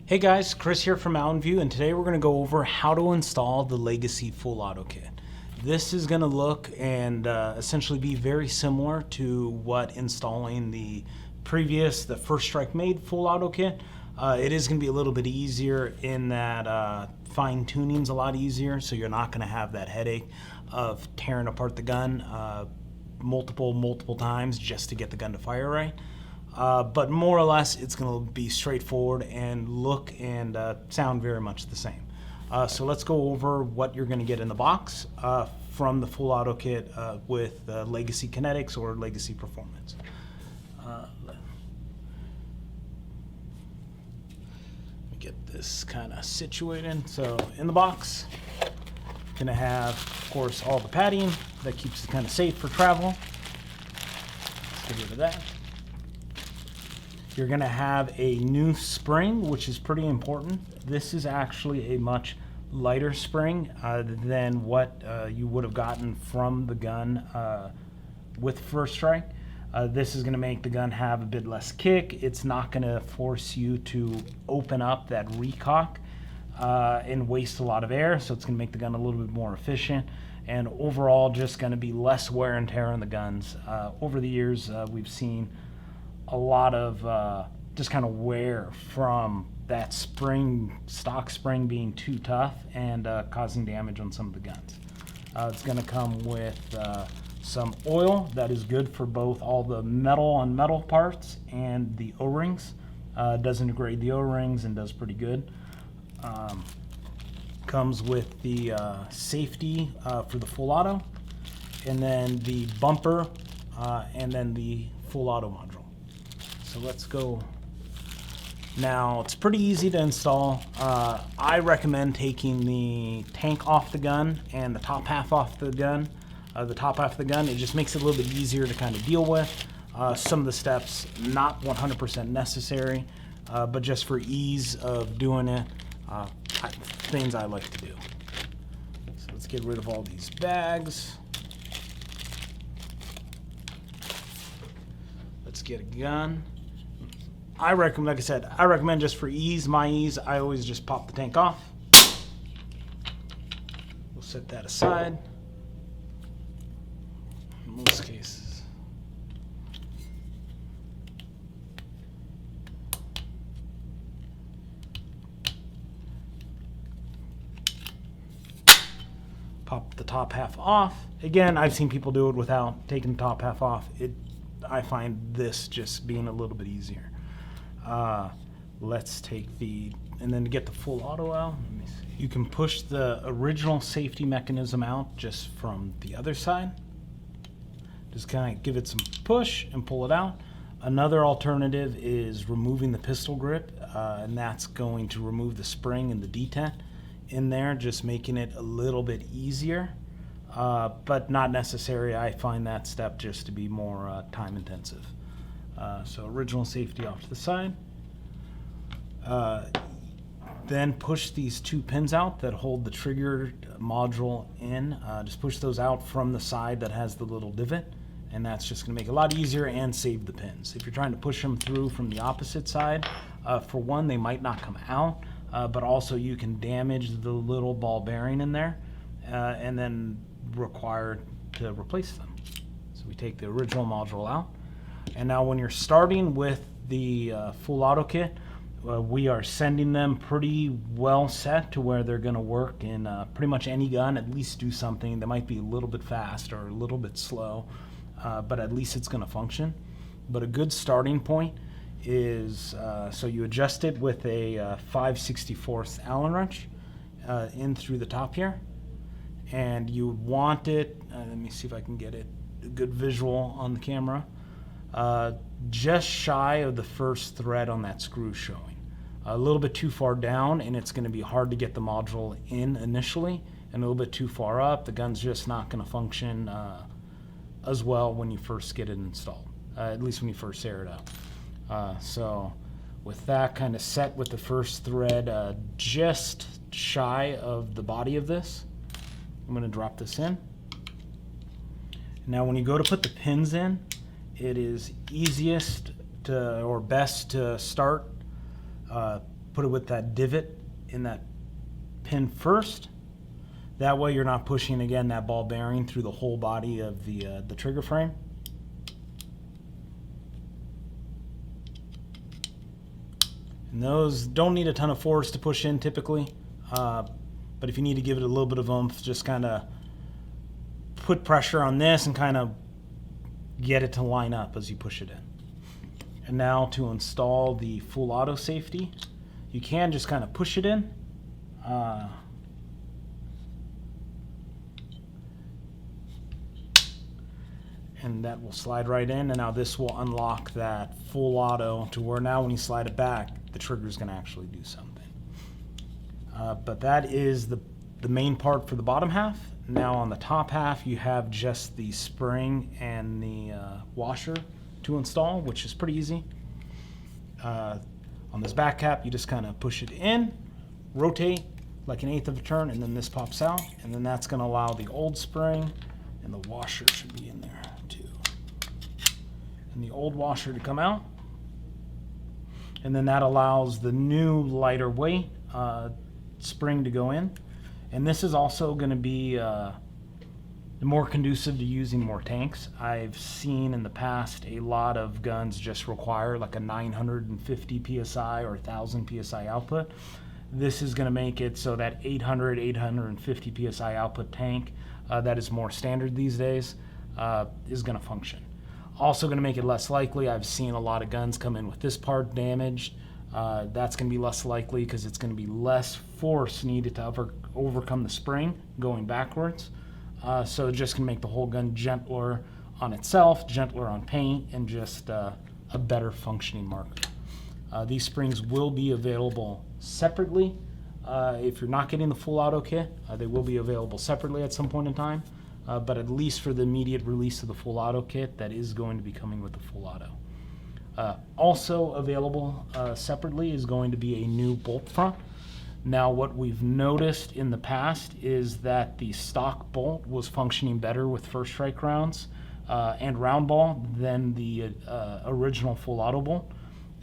Hey guys, Chris here from Mountain View, and today we're going to go over how to install the Legacy Full Auto Kit. This is going to look and essentially be very similar to what installing the First Strike Made Full Auto Kit. It is going to be a little bit easier in that fine tuning's a lot easier, so you're not going to have that headache of tearing apart the gun multiple times just to get the gun to fire right. But more or less, it's going to be straightforward and look and sound very much the same. So let's go over what you're going to get in the box from the Full Auto Kit with Legacy Kinetics or Legacy Performance. Let me get this kind of situated. So in the box, you're going to have, of course, all the padding that keeps it kind of safe for travel. Let's get rid of that. You're going to have a new spring, which is pretty important. This is actually a much lighter spring than what you would have gotten from the gun with First Strike. This is going to make the gun have a bit less kick. It's not going to force you to open up that recock and waste a lot of air, so it's going to make the gun a little bit more efficient. And overall, just going to be less wear and tear on the guns. Over the years, we've seen a lot of just kind of wear from that stock spring being too tough and causing damage on some of the guns. It's going to come with some oil that is good for both all the metal on metal parts and the O-rings. Does integrate the O-rings and does pretty good. Comes with the safety for the full auto, and then the bumper, and then the full auto module. So let's go. Now, it's pretty easy to install. I recommend taking the tank off the gun and the top half off the gun. The top half of the gun, it just makes it a little bit easier to kind of deal with. Some of the steps not 100% necessary, but just for ease of doing it, things I like to do. So let's get rid of all these bags. Let's get a gun. I recommend, like I said, I recommend just for ease, my ease, I always just pop the tank off. We'll set that aside. In most cases. Pop the top half off. Again, I've seen people do it without taking the top half off. I find this just being a little bit easier. Let's take and then to get the full auto out, let me see. You can push the original safety mechanism out just from the other side. Just kind of give it some push and pull it out. Another alternative is removing the pistol grip, and that's going to remove the spring and the detent in there, just making it a little bit easier, but not necessary. I find that step just to be more time intensive. So original safety off to the side. Then push these two pins out that hold the trigger module in. Just push those out from the side that has the little divot, and that's just going to make it a lot easier and save the pins. If you're trying to push them through from the opposite side, for one, they might not come out, but also you can damage the little ball bearing in there and then require to replace them. So we take the original module out. And now when you're starting with the full auto kit, we are sending them pretty well set to where they're going to work in pretty much any gun, at least do something. They might be a little bit fast or a little bit slow, but at least it's going to function. But a good starting point is, so you adjust it with a 5/64 Allen wrench in through the top here. And you want it, let me see if I can get it a good visual on the camera. Just shy of the first thread on that screw showing. A little bit too far down, and it's going to be hard to get the module in initially, and a little bit too far up, the gun's just not going to function as well when you first get it installed, at least when you first air it out. So with that kind of set with the first thread just shy of the body of this, I'm going to drop this in. Now when you go to put the pins in, it is easiest to, or best to start put it with that divot in that pin first. That way you're not pushing, again, that ball bearing through the whole body of the trigger frame. And those don't need a ton of force to push in typically, but if you need to give it a little bit of oomph, just kind of put pressure on this and kind of get it to line up as you push it in. And now to install the full auto safety, you can just kind of push it in. And that will slide right in, and now this will unlock that full auto to where now when you slide it back, the trigger is going to actually do something. But that is the main part for the bottom half. Now on the top half, you have just the spring and the washer to install, which is pretty easy. On this back cap, you just kind of push it in, rotate like 1/8 of a turn, and then this pops out, and then that's going to allow the old spring, and the washer should be in there too, and the old washer to come out, and then that allows the new lighter weight spring to go in. And this is also going to be more conducive to using more tanks. I've seen in the past a lot of guns just require like a 950 psi or 1000 psi output. This is going to make it so that 800, 850 psi output tank that is more standard these days is going to function. Also going to make it less likely. I've seen a lot of guns come in with this part damaged. That's going to be less likely because it's going to be less force needed to overcome the spring going backwards. So it's just going to make the whole gun gentler on itself, gentler on paint, and just a better functioning marker. These springs will be available separately. If you're not getting the full auto kit, they will be available separately at some point in time. But at least for the immediate release of the full auto kit, that is going to be coming with the full auto. Also available separately is going to be a new bolt front. Now what we've noticed in the past is that the stock bolt was functioning better with first strike rounds and round ball than the original full auto bolt.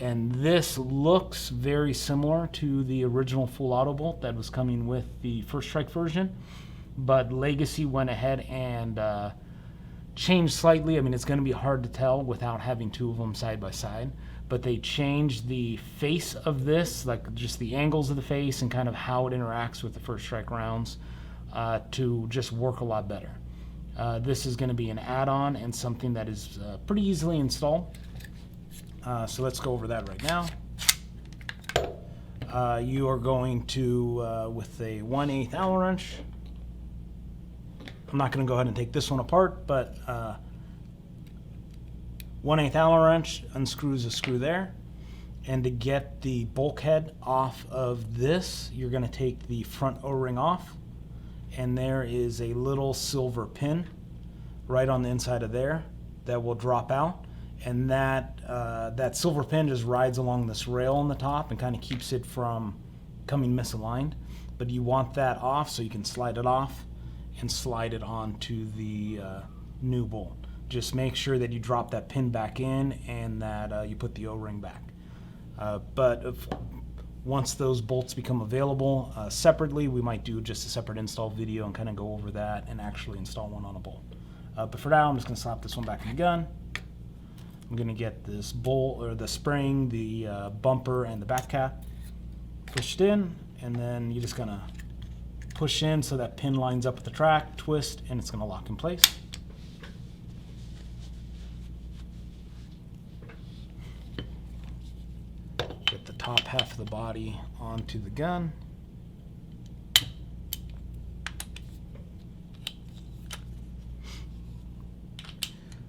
And this looks very similar to the original full auto bolt that was coming with the first strike version, but Legacy went ahead and changed slightly. I mean, it's going to be hard to tell without having two of them side by side, but they changed the face of this, like just the angles of the face and kind of how it interacts with the first strike rounds to just work a lot better. This is going to be an add-on and something that is pretty easily installed. So let's go over that right now. You are going to, with a 1/8 Allen wrench, I'm not going to go ahead and take this one apart, but 1/8 Allen wrench unscrews a screw there. And to get the bulkhead off of this, you're going to take the front O-ring off. And there is a little silver pin right on the inside of there that will drop out. And that silver pin just rides along this rail on the top and kind of keeps it from coming misaligned. But you want that off so you can slide it off and slide it onto the new bolt. Just make sure that you drop that pin back in and that you put the O-ring back. But once those bolts become available separately, we might do just a separate install video and kind of go over that and actually install one on a bolt. But for now, I'm just going to slap this one back in the gun. I'm going to get this bolt, or the spring, the bumper, and the back cap pushed in, and then you're just going to push in so that pin lines up with the track, twist, and it's going to lock in place. Get the top half of the body onto the gun.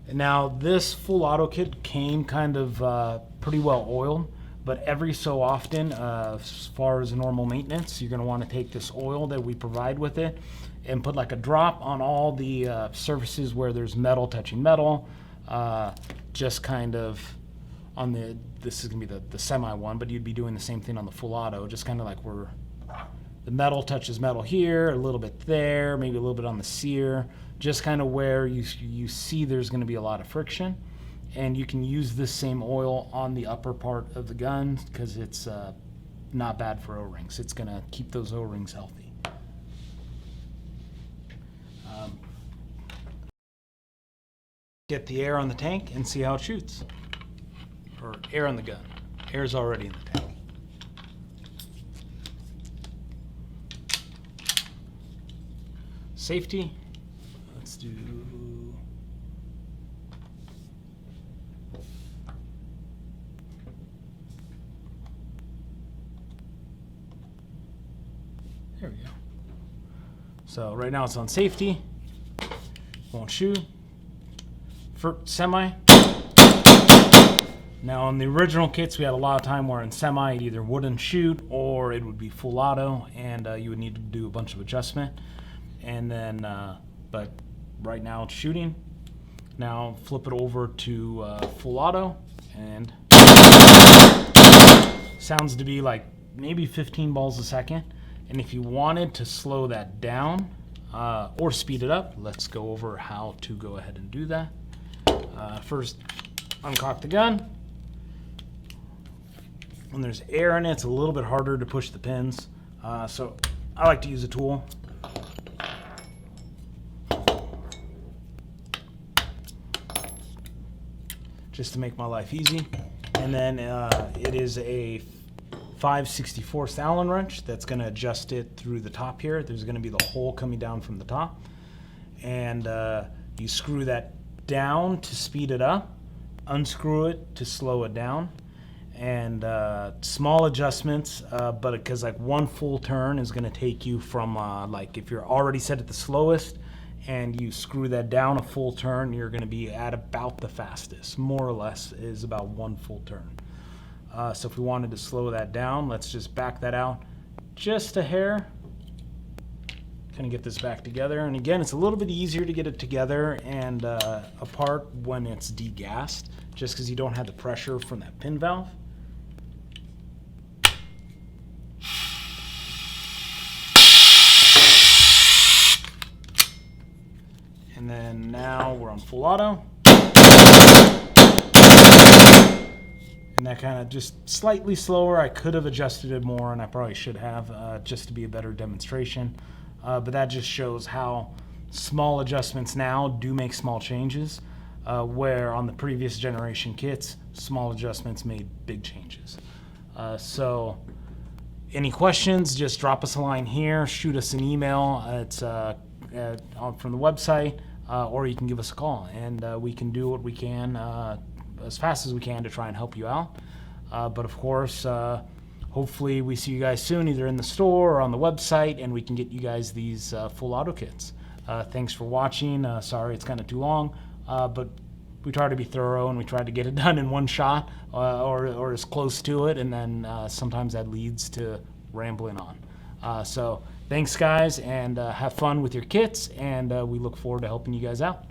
And now this full auto kit came kind of pretty well oiled, but every so often, as far as normal maintenance, you're going to want to take this oil that we provide with it and put like a drop on all the surfaces where there's metal touching metal, just kind of on the, this is going to be the semi one, but you'd be doing the same thing on the full auto, just kind of like where the metal touches metal here, a little bit there, maybe a little bit on the sear, just kind of where you see there's going to be a lot of friction. And you can use this same oil on the upper part of the gun because it's not bad for O-rings. It's going to keep those O-rings healthy. Get the air on the tank and see how it shoots. Or air on the gun. Air's already in the tank. Safety. Let's do... There we go. So right now it's on safety. Won't shoot. For semi. Now on the original kits, we had a lot of time where in semi it either wouldn't shoot or it would be full auto, and you would need to do a bunch of adjustment. And then, but right now it's shooting. Now flip it over to full auto, and sounds to be like maybe 15 balls a second. And if you wanted to slow that down or speed it up, let's go over how to go ahead and do that. First, uncock the gun. When there's air in it, it's a little bit harder to push the pins. So I like to use a tool. Just to make my life easy. And then it is a 5/64 Allen wrench that's going to adjust it through the top here. There's going to be the hole coming down from the top. And you screw that down to speed it up, unscrew it to slow it down, and small adjustments, but because like one full turn is going to take you from like if you're already set at the slowest and you screw that down a full turn, you're going to be at about the fastest, more or less is about one full turn. So if we wanted to slow that down, let's just back that out just a hair. Kind of get this back together, and again, it's a little bit easier to get it together and apart when it's degassed, just because you don't have the pressure from that pin valve. And then now we're on full auto. And that kind of just slightly slower. I could have adjusted it more, and I probably should have, just to be a better demonstration. But that just shows how small adjustments now do make small changes, where on the previous generation kits, small adjustments made big changes. So any questions, just drop us a line here, shoot us an email. It's from the website, or you can give us a call, and we can do what we can as fast as we can to try and help you out. But of course, hopefully we see you guys soon, either in the store or on the website, and we can get you guys these full auto kits. Thanks for watching. Sorry it's kind of too long, but we try to be thorough, and we try to get it done in one shot or as close to it, and then sometimes that leads to rambling on. So thanks guys, and have fun with your kits, and we look forward to helping you guys out.